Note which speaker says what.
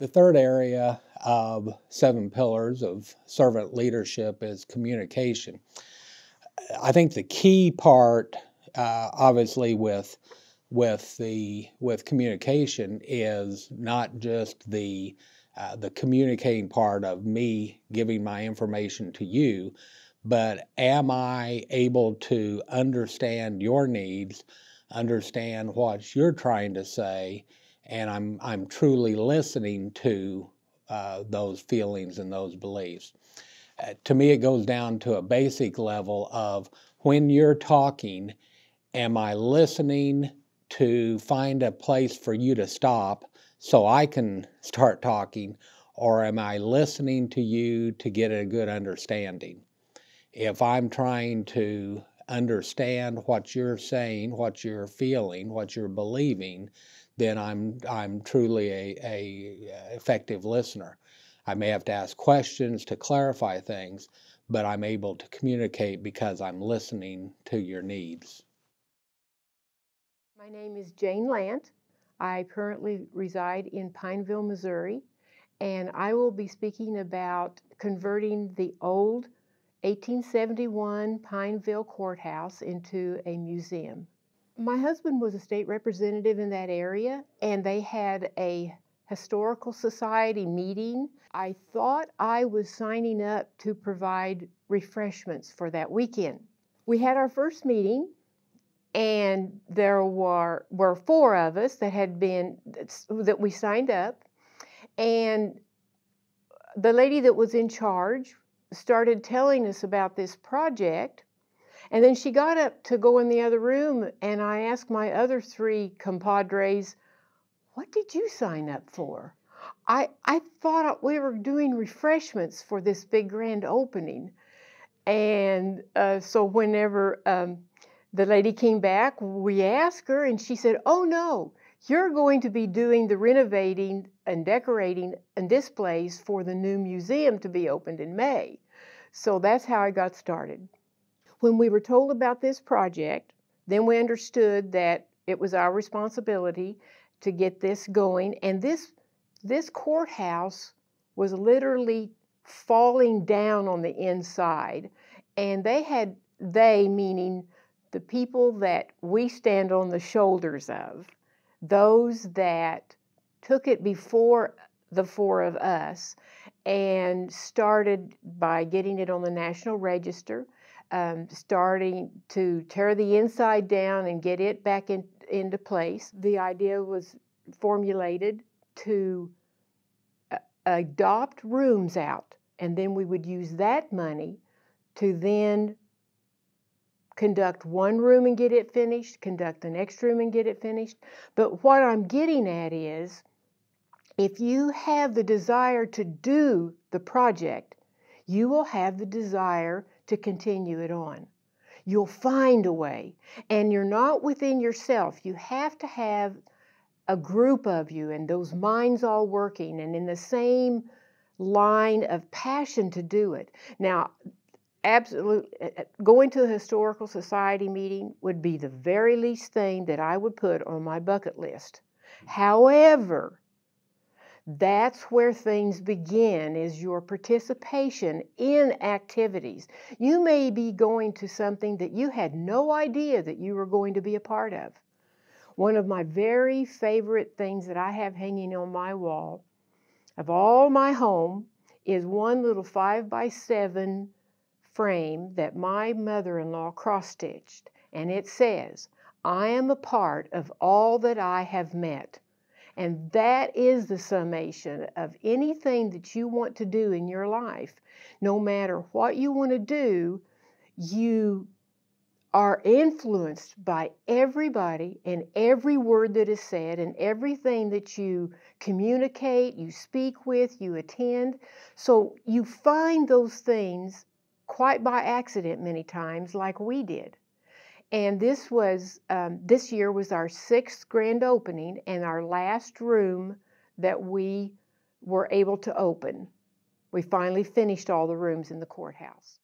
Speaker 1: The third area of 7 pillars of servant leadership is communication. I think the key part, obviously, with communication is not just the communicating part of me giving my information to you, but am I able to understand your needs, understand what you're trying to say, and I'm truly listening to those feelings and those beliefs. To me, it goes down to a basic level of when you're talking, am I listening to find a place for you to stop so I can start talking, or am I listening to you to get a good understanding? If I'm trying to understand what you're saying, what you're feeling, what you're believing, then I'm truly a effective listener. I may have to ask questions to clarify things, but I'm able to communicate because I'm listening to your needs.
Speaker 2: My name is Jane Lant. I currently reside in Pineville, Missouri, and I will be speaking about converting the old 1871 Pineville Courthouse into a museum. My husband was a state representative in that area, and they had a historical society meeting. I thought I was signing up to provide refreshments for that weekend. We had our first meeting, and there were 4 of us that we signed up, and the lady that was in charge started telling us about this project, and then she got up to go in the other room, and I asked my other 3 compadres, "What did you sign up for?" I thought we were doing refreshments for this big grand opening. And so whenever the lady came back, we asked her, and she said, "Oh no, you're going to be doing the renovating and decorating and displays for the new museum to be opened in May." So that's how I got started. When we were told about this project, then we understood that it was our responsibility to get this going. And this courthouse was literally falling down on the inside. And they meaning the people that we stand on the shoulders of, those that took it before the 4 of us and started by getting it on the National Register, starting to tear the inside down and get it back into place. The idea was formulated to adopt rooms out, and then we would use that money to then conduct one room and get it finished, conduct the next room and get it finished. But what I'm getting at is, if you have the desire to do the project, you will have the desire to continue it on. You'll find a way, and you're not within yourself. You have to have a group of you and those minds all working and in the same line of passion to do it. Now, absolutely, going to a historical society meeting would be the very least thing that I would put on my bucket list. However, that's where things begin, is your participation in activities. You may be going to something that you had no idea that you were going to be a part of. One of my very favorite things that I have hanging on my wall of all my home is one little 5x7 frame that my mother-in-law cross-stitched, and it says, "I am a part of all that I have met." And that is the summation of anything that you want to do in your life. No matter what you want to do, you are influenced by everybody and every word that is said and everything that you communicate, you speak with, you attend. So you find those things quite by accident many times, like we did. And this year was our 6th grand opening and our last room that we were able to open. We finally finished all the rooms in the courthouse.